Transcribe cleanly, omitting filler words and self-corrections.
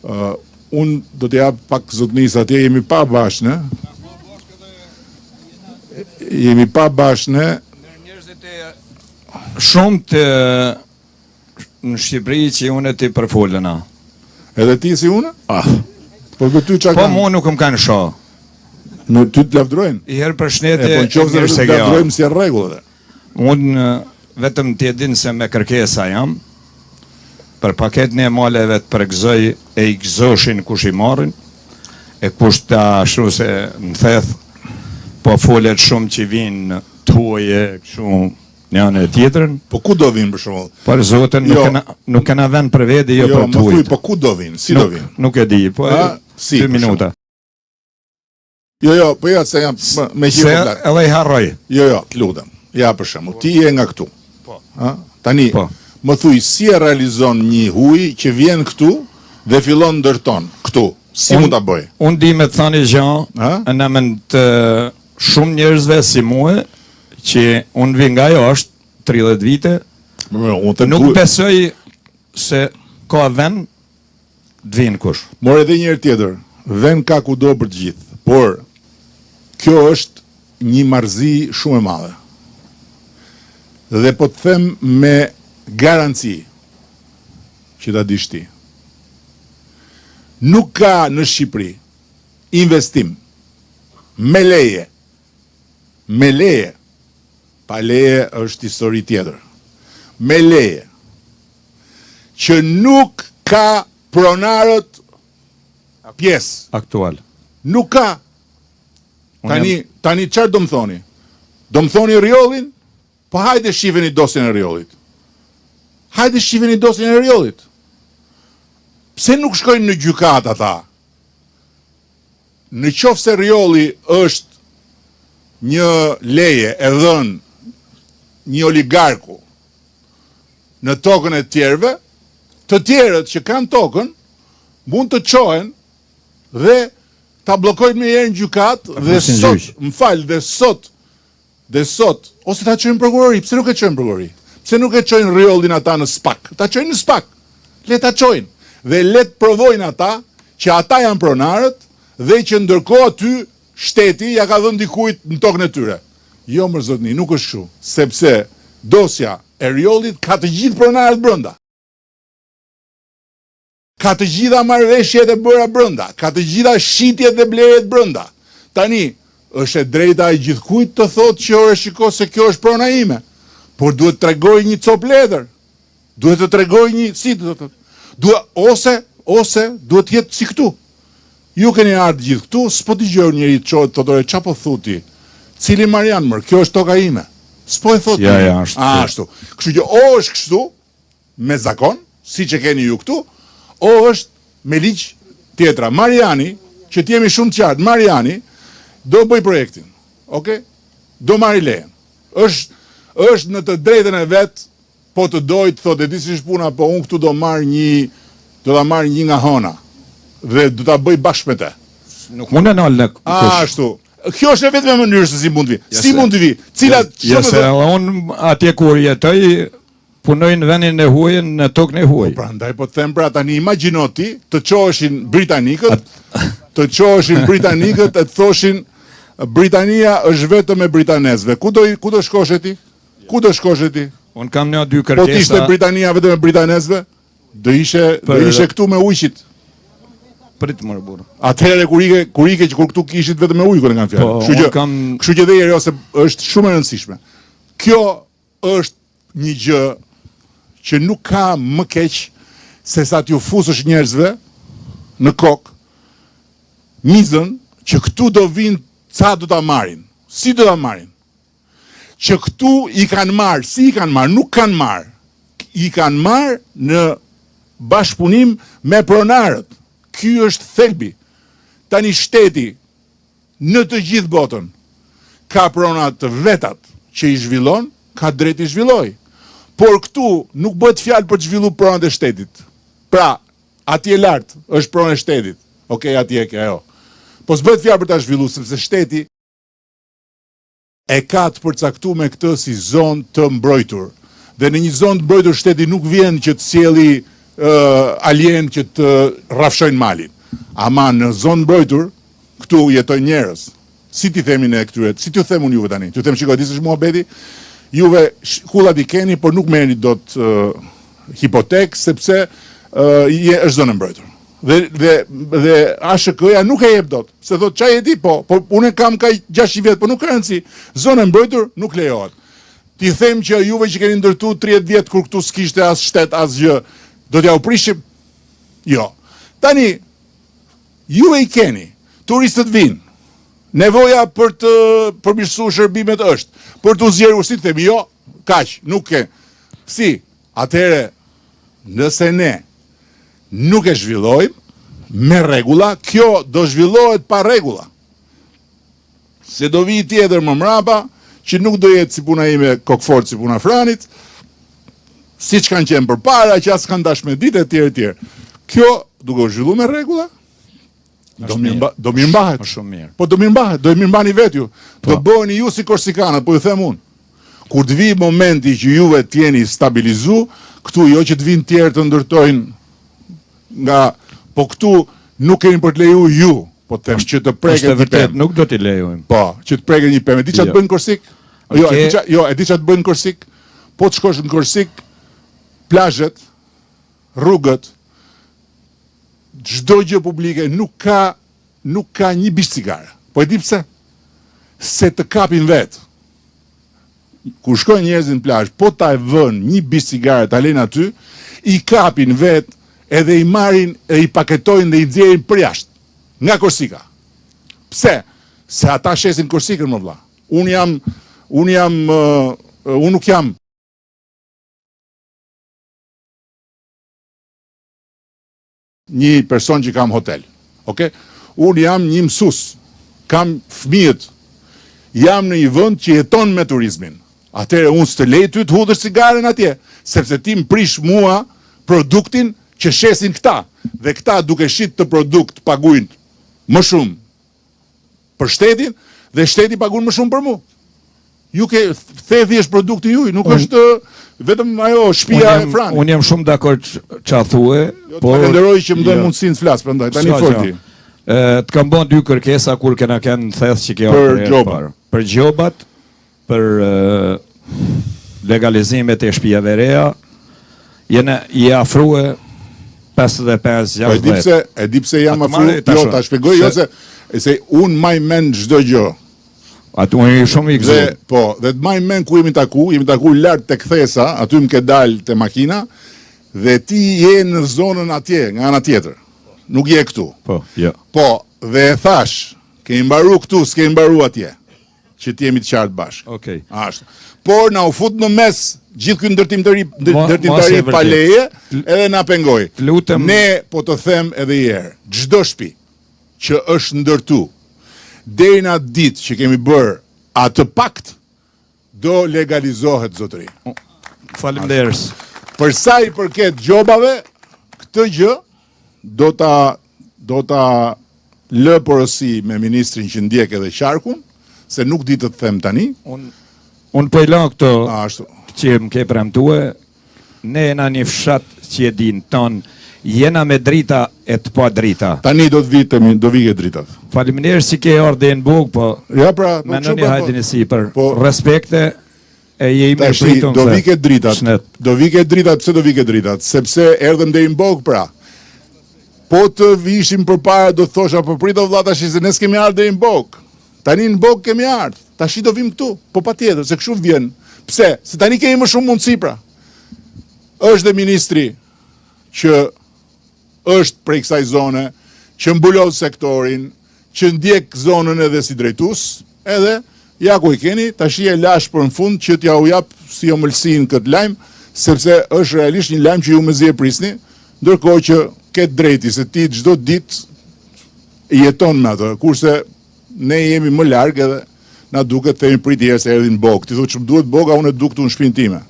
Unë do të jap pak zotnis atje, jemi pa bashkë, ne? Jemi pa bashkë, ne? Njerëzit e shumë të në Shqipëri që unë ti përfolena. Edhe ti si unë? Po ty çka Po mu nuk më kanë shoh. Në ty të lavdrojnë? I herë për shnetje Po në qoftë se të lavdrojmë si rregull. Unë vetëm të din se me kërkesa jam, për paketën e maleve të përgëzoj e i gëzoshin kush i marrin, e kush të ashtu se në theth, po folet shumë që vinë të huaje, kështu një anë e tjetërën. Po ku do vinë për shembull? Për zotin, nuk kena vend për vedi, jo për të huajt. Po ku do vinë? Si do vinë? Nuk e di, po 2 minuta. Jo, po ja se jam me Se edhe i harroj. Jo, të lutem. Ja për shembull, ti je nga këtu. Po. Tani, më thuj si e realizon një huj që vjen këtu dhe fillon ndërton këtu. Si mund ta bëj? Unë di me të thani gjë, në mend të shumë njerëzve si mua, që unë vi nga jashtë 30 vite, nuk besoj se ka vend të vinë kush. More edhe një herë tjetër, vend ka kudo për të gjithë, por kjo është një marrëzi shumë e madhe. Dhe po të them me garanci që ta dish ti. Nuk ka në Shqipëri investim me leje, pa leje është histori tjetër, me leje, që nuk ka pronarët pjesë. Aktual. Nuk ka. Tani çfarë do më thoni? Do më thoni rjollin? Po hajde shifeni dosin e rjollit. Pse nuk shkojnë në gjykat ata? Në qoftë se rjolli është një leje e dhënë një oligarku në tokën e tjerëve, të tjerët që kanë tokën mund të çohen dhe ta bllokojnë me herë në gjykat dhe sot, ose ta çojnë prokurori. Pse nuk e çojnë prokurori? Pse nuk e çojnë rjollin ata në SPAK? Ta çojnë në SPAK. Le ta çojnë dhe le të provojnë ata që ata janë pronarët dhe që ndërkohë aty shteti ja ka dhënë dikujt në tokën e tyre. Jo më zotni, nuk është kështu, sepse dosja e rjollit ka të gjithë pronarët brenda. Ka të gjitha marrëveshjet e bëra brenda, ka të gjitha shitjet dhe blerjet brenda. Tani, është e drejta e gjithkujt të thotë që ore shiko se kjo është prona ime, por duhet të tregoj një cop letër, duhet të tregoj një, ose duhet jetë si këtu. Ju keni ardhur gjithë këtu, s'po dëgjoj njëri të çohet thotë ore çapo thuti, cili Marian mër, kjo është toka ime. S'po e thotë. Ja, ashtu. Kështu që o është kështu, me zakon, siç e keni ju këtu, o është me ligj tjetra. Mariani, që t'jemi shumë të qartë, Mariani do bëj projektin, okay? Do marri lejen. Është në të drejtën e vet, po të dojtë, thotë, e di si është puna, po unë këtu do ta marr një nga hona dhe do ta bëj bashkë me te. Nuk mund të nal në kush. Ashtu. Kjo është vetëm e mënyrës se si mund të vi. Si mund të vi? Cilat unë atje kur jetoj punoj në vendin e huaj, në tokën e huaj. Prandaj po të them pra tani imagjino ti të çoheshin britanikët, e të thoshin Britania është vetëm e britanezëve. Ku do shkoshe ti? Unë kam një 2 kërkesa. Po të ishte Britania vetëm e britanezëve? Do ishe këtu me ujqit. Prit më burr. Atëherë kur këtu kishit vetëm me ujë kur kanë fjalë. Kështu që dhe jeri ose është shumë e rëndësishme. Kjo është një gjë që nuk ka më keq se sa t'ju fusësh njerëzve në kokë mizën që këtu do vinë ca do ta marrin. Si do ta marrin? Që këtu i kanë marrë, si i kanë marrë, nuk kanë marrë. I kanë marrë në bashkëpunim me pronarët. Ky është thelbi. Tani shteti në të gjithë botën ka pronat të vetat që i zhvillon, ka drejt i zhvilloj. Por këtu nuk bëhet fjalë për të zhvillu pronat e shtetit. Pra, atje lart është prona e shtetit. Okej, atje ke ajo. Po s'bëhet fjalë për ta zhvilluar sepse shteti e ka të përcaktuar me këtë si zonë të mbrojtur. Dhe në një zonë të mbrojtur shteti nuk vjen që të sjellë alien që të rrafshojnë malin. Ama në zonë mbrojtur, këtu jetojnë njerëz. Si ti themi ne këtyre, si t'ju them unë juve tani? T'ju them shikoj, disësh muhabeti, juve kullat i keni, por nuk merrni dot hipotek, sepse është zonë mbrojtur. Dhe ASHK-ja nuk e jep dot. Se thot çaj e di, po unë kam ka 6 vjet, po nuk ka rëndësi. Zona e mbrojtur nuk lejohet. Ti them që juve që keni ndërtu 30 vjet kur këtu s'kishte as shtet as gjë, do t'ja u prishim? Jo. Tani juve i keni, turistët vinë. Nevoja për të përmirësuar shërbimet është, për të zgjerur si themi, jo, kaq, nuk ke. Si, atëherë nëse ne nuk e zhvillojmë me rregulla, kjo do zhvillohet pa rregulla. Se do vi tjetër më mrapa, që nuk do jetë si puna ime kokfort si puna Franit, si që kanë qenë përpara, që as kanë dash me ditë e tjerë tjerë. Kjo duke u zhvilluar me rregulla, do mirë mbahet. Po do mirë mbahet, do e mirë mbani vetë ju. Do bëheni ju si korsikanët, po ju them unë. Kur të vi momenti që juve t'jeni stabilizu, këtu jo që të vinë tjerë të ndërtojnë nga, po këtu nuk keni për të leju ju, po të them që të preket një pemë. Nuk do t'i lejojmë. Po, që të preket një pemë. E di që të bëjnë Korsik? Jo, e di që të bëjnë Korsik? Po të shkosh në Korsik, plazhet, rrugët, çdo gjë publike nuk ka një bish cigare. Po e di pse? Se të kapin vetë. Kur shkojnë njerëzit në plazh, po ta e vën një bish cigare ta lejnë aty, i kapin vetë edhe i marrin e i paketojnë dhe i nxjerrin për jashtë. Nga Korsika. Pse? Se ata shesin Korsikën më vlla. Unë nuk jam një person që kam hotel. Okay? Unë jam një mësues. Kam fëmijët. Jam në një vend që jeton me turizmin. Atëherë unë s'të lej ty të hudhësh cigaren atje, sepse ti më prish mua produktin që shesin këta. Dhe këta duke shit të produkt paguajnë më shumë për shtetin dhe shteti paguan më shumë për mua. Ju ke thethi është produkti juaj, nuk është vetëm ajo shtëpia e Franit. Unë jam shumë dakord ç'a thue, po falenderoj që më dën mundësinë të flas, prandaj tani forti. Të kam bën 2 kërkesa kur kena kanë theth që kjo për gjobat. Për gjobat, për legalizimet e shtëpive reja, i afrua 55-60. E di pse jam afruar, jo ta shpjegoj, jo se unë maj mend çdo gjë. Atë unë shumë i gëzoj. Po, dhe të maj mend ku jemi taku lart tek thesa, aty më ke dalë te makina, dhe ti je në zonën atje, nga ana tjetër. Nuk je këtu. Po, jo. Po, dhe e thash, kemi mbaru këtu, s'kemi mbaru atje. Që ti jemi të qartë bashkë. Okej. Ashtu. Por na u fut në mes gjithë ky ndërtimtari pa leje, edhe na pengoi. Lutem. Ne po të them edhe një herë, çdo shtëpi që është ndërtu deri në atë ditë që kemi bërë atë pakt, do legalizohet zotëri. Faleminderit. Për sa i përket gjobave, këtë gjë do ta lë porosi me ministrin që ndjek edhe qarkun, se nuk di të them tani. Unë po i lë këto ashtu që më ke premtue, ne jena një fshat që e din ton, jena me drita e të pa drita. Tani do vi ke dritat. Faleminderit si ke ardhe në buk, po ja pra, mendoni hajdini si për respekte e jemi pritur. Do vi ke dritat. Do vi ke dritat, pse do vi ke dritat? Sepse erdhëm deri në bok pra. Po të vishim përpara do thosha po prito vëlla tash se ne s'kemi ardhur deri në bok. Tani në bok kemi ardhur. Tash do vim këtu. Po patjetër, se kështu vjen. Pse? Se tani kemi më shumë mundësi pra. Është dhe ministri që është prej kësaj zone, që mbulon sektorin, që ndjek zonën edhe si drejtues, edhe ja ku i keni, tash e lash për në fund që t'ja u jap si omëlsin këtë lajm, sepse është realisht një lajm që ju mezi e prisni, ndërkohë që ketë drejti se ti çdo ditë jeton me atë, kurse ne jemi më larg edhe na duket themi prit herë se erdhin bog. Ti thotë ç'm duhet boga, unë duk këtu në shtëpinë time.